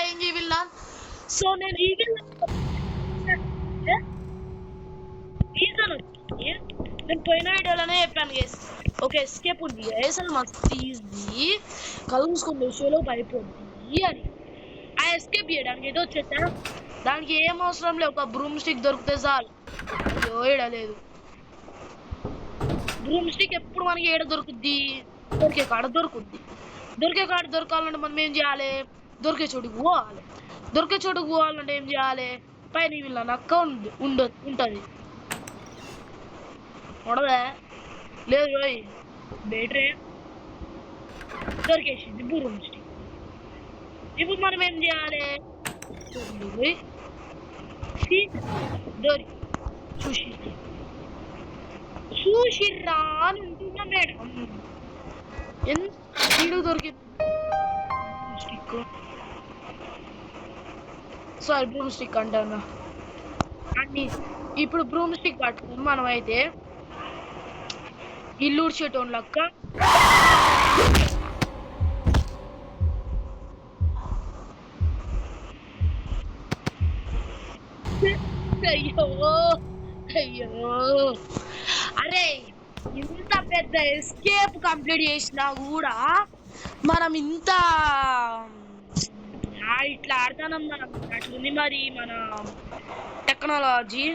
playing Evil Lan. So నేను Evil reason వచ్చి నేను పోయిన వీడియోలోనే చెప్పాను గైస్. ఒక ఎస్కేప్ ఉంది గైస్, అది మస్తు ఈజీ, కళ్ళు మూసుకొని విషయంలో పడిపోద్ది అని. ఆ ఎస్కేప్ చేయడానికి ఏదో వచ్చేసా, దానికి ఏం అవసరం లేదు, ఒక బ్రూమ్ స్టిక్ దొరికితే చాలు. అయ్యో ఏడలేదు, బ్రూమ్ స్టిక్ ఎప్పుడు మనకి ఏడ దొరుకుద్ది, దొరికే కాడ దొరుకుద్ది. దొరికే కాడ దొరకాలంటే మనం ఏం చేయాలి, దొరికే చోటుకు పోవాలి. దొరికే చోటుకు పోవాలంటే ఏం చేయాలి, పైన వీళ్ళ నక్క ఉంటుంది ఉండదా, లేదు రోయ్ బేటరే దొరికేసింది బ్రూమ్ స్టిక్. ఇప్పుడు మనం ఏం చేయాలి, దొరికి చూసిర్రా అని ఉంటున్నా మేడం, ఎంత దొరికింది స్టిక్, సారీ బ్రూమ్ స్టిక్ అంటాను అన్ని. ఇప్పుడు బ్రూమ్ స్టిక్ పట్టుకుని మనం అయితే ఇల్లు ఊడ్చేటోన్ లెక్క అయ్యో అయ్యో, అరే ఇంత పెద్ద ఎస్కేప్ కంప్లీట్ చేసినా కూడా మనం ఇంత ఇట్లా ఆడతానం, మనం అట్లుంది మరి మన టెక్నాలజీ.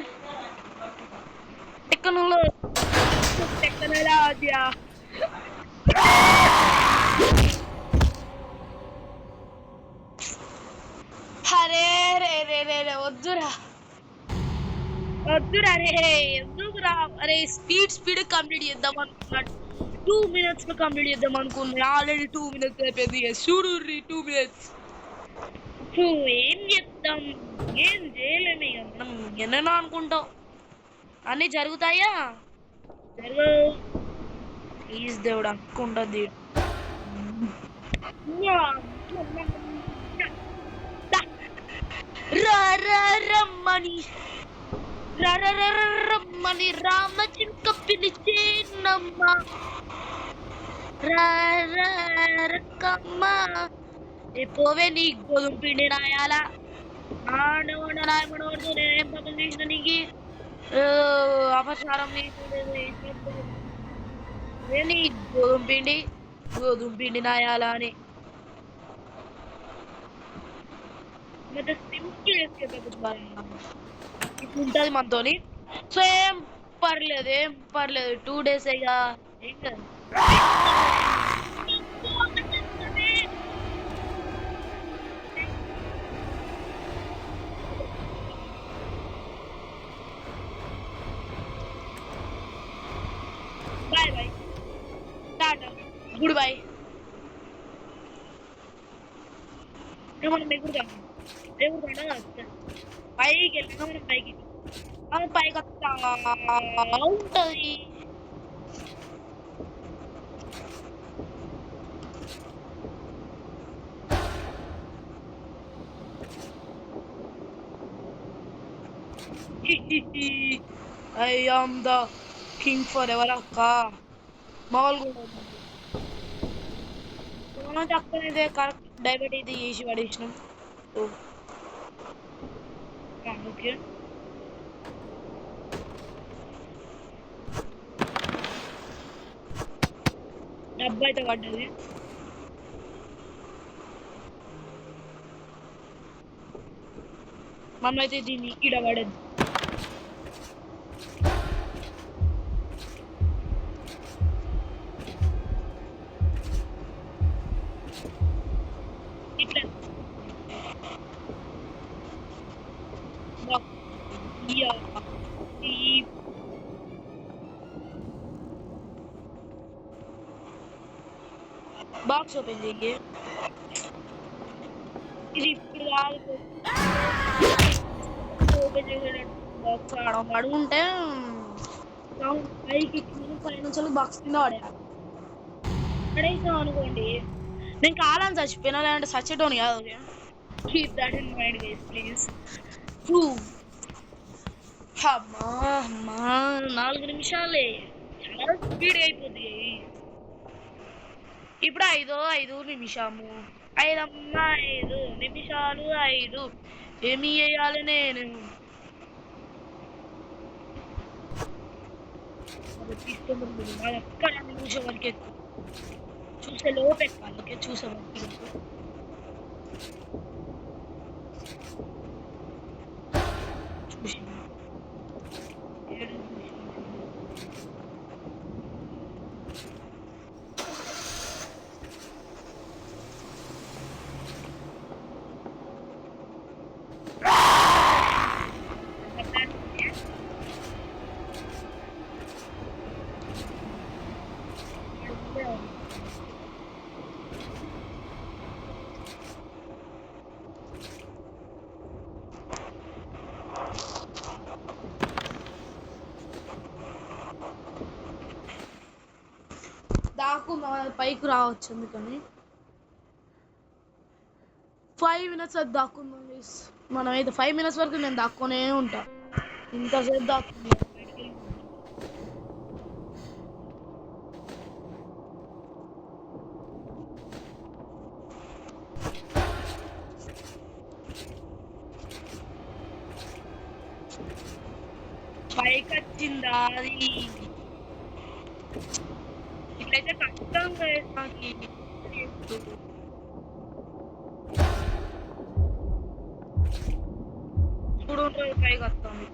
అరే రే రే రే రే వద్దురా వద్దురా రే, ఎందుకురా, అరే స్పీడ్ కంప్లీట్ చేద్దాం అనుకున్నాడు, 2 minutes లో కంప్లీట్ చేద్దాం అనుకున్నా, ఆల్రెడీ 2 minutes అయిపోయింది. చూడు 2 minutes. ఏం చేద్దాం, ఏం చేయలేము ఇక, మనం ఎన్నో అనుకుంటాం, అన్ని జరుగుతాయా, జరగవు. ప్లీజ్ దేవుడు అనుకుంటుంది రమ్మని రమ్మని రామచిలుక పిలిచేనమ్మ, రక్కమ్మ పోవే నీ గోధుమ పిండి రాయాల నాయమనోడు, నేనేం పక్కన చేసిన నీకు అపచారం, నీ గోధుమ పిండి నాయాల అని సింపుల్ ఇప్పుడు ఉంటుంది మనతోని. సో ఏం పర్లేదు 2 days ఇక ఏం కాదు. Bye tata good bye. మనం ఎగురుతాం పైకి వెళ్ళినా, మనం పైకి వస్తా ఉంటుంది. I am the king forever అక్క, మామూలుగా మనం తక్కువైతే కరెక్ట్ డైవర్ట్ అయితే చేసి పడేసినాం. ఓకే డబ్బు అయితే పడ్డది, మనమైతే దీన్ని ఈడ పడద్దు. ఇట్లా బాక్స్ ఓపెన్ చెయ్యి, ఇది ఇప్పుడు కాదు ఓపెన్ చేసేటట్టు బాక్స్ అడుగుంటే పైకి పైన బాక్స్ కింద పడేయాలి. పడేసాం అనుకోండి, నేను కాలం చచ్చిపోయినా, లేదంటే చచ్చేటోని కాదు. Keep that in mind guys please. అమ్మా 4 నిమిషాలే, చాలా స్పీడ్ అయిపోద్ది. ఇప్పుడు 5 నిమిషము 5 నిమిషాలు 5 ఏమి వేయాలి నేను తీసుకుంటుంది అది ఒక్క 2 నిమిషం వరకు ఎక్కువ చూసే లోపు ఎక్కాలి ఓకే చూసే వరకు చూసి 7 నిమిషాలు దాక్కుందాం అది పైకి రావచ్చు ఎందుకని 5 minutes అది దాక్కుందాం ప్లీజ్ మనమైతే 5 minutes వరకు నేను దాక్కునే ఉంటా ఇంతసేపు దాక్కుందాం పైకి వచ్చిందా అది ఇట్లయితే కష్టంగా నాకు చూడు పైకి వస్తాను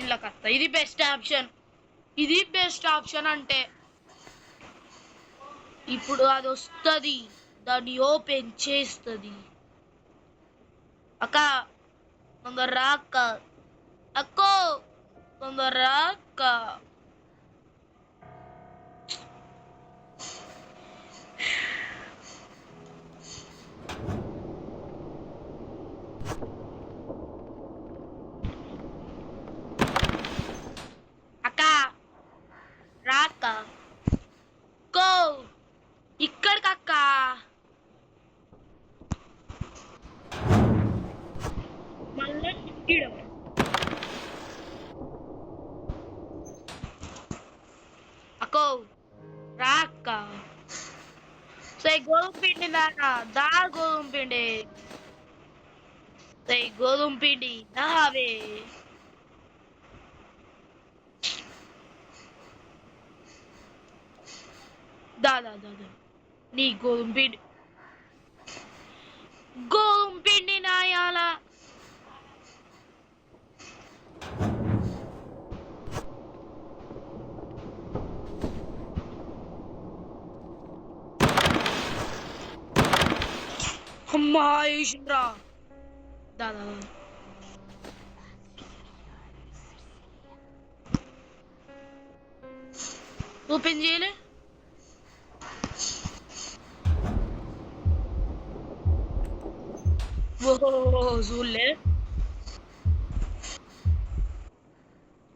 ఇలా కస్తా ఇది బెస్ట్ ఆప్షన్ అంటే ఇప్పుడు అది వస్తుంది దాన్ని ఓపెన్ చేస్తుంది అక్క తొందర రాక్క అక్కో తొందర రాక్క అక్క రాక్క గో ఇక్కడికి అక్క మళ్ళీ అక్కో రాక్క సై గోధుమ పిండి దా గోధుమ పిండి సై గోధుమ పిండి దావే దా నీ గోధుమ పిండి నాయాల అమ్మా వేసిండ్రా దా ఓపెన్ చేయలే చూడలే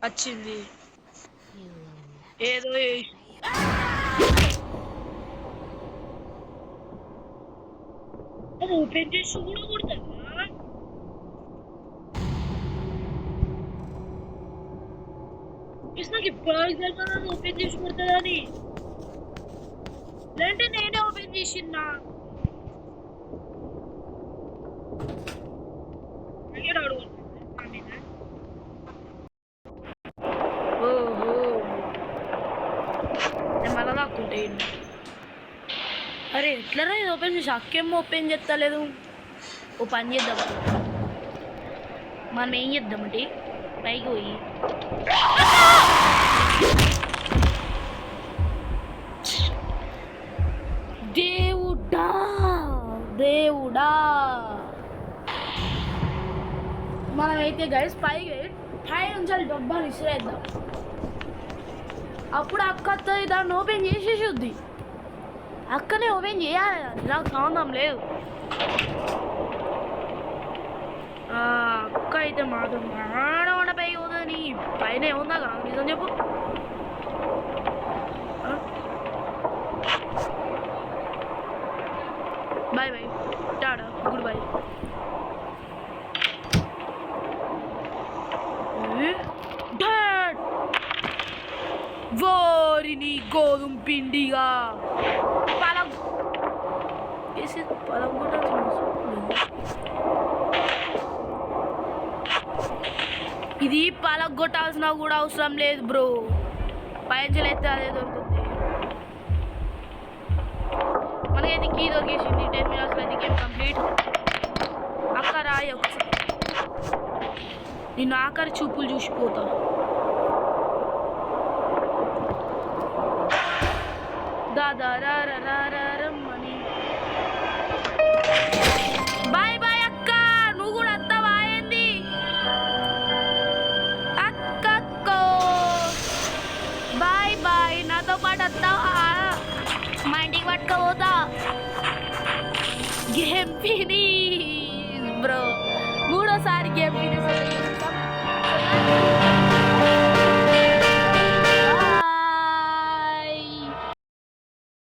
వచ్చింది ఏదో ఓపెన్ చేసి కూడా కొడతావా నాకు ఇప్పుడు ఓపెన్ చేసి కొడుతుందా అని లేదంటే నేనే ఓపెన్ చేసిన్నా ఓహో నేను మళ్ళా దాక్కుంటే అరే ఎట్లరా ఇది ఓపెన్ చేసి అక్కేమో ఓపెన్ చేస్తలేదు ఓ పని చేద్దాం మనం ఏం చేద్దామంటే పైకి పోయి దేవుడా మనమైతే గైస్ పైకి నుంచి డబ్బాలు ఇసిరేద్దాం అప్పుడు అక్క దాన్ని ఓపెన్ చేసేసిద్ది అక్కనే ఓపెన్ చేయాలి నాకు సంబంధం లేదు అక్క అయితే మాత్రం మాడమండ పైకి పోతుంది పైన ఏముందా కదా నిజం చెప్పు బాయ్ బాయ్ గుడ్ బై. ఓరిని గోధుమ పిండిగా ఇది పలగొట్టాల్సిన కూడా అవసరం లేదు బ్రో. పైంచలైతే అదే దొరుకుతుంది మనకైతే. కీ దొరికేసింది. 10 minutes అయితే గేమ్ కంప్లీట్. అక్క రాయి ఒకసారి, నేను ఆఖరి చూపులు చూసిపోతా. దాదారమ్మని బాయ్ బాయ్ అక్క. నువ్వు కూడా వస్తావా? ఏంది అక్కక్కో బాయ్ బాయ్. నాతో పాటు వస్తావా? మా ఇంటికి పట్టుకపోతా. Game finish bro. 3వ సారి గేమ్ ఫినిష్.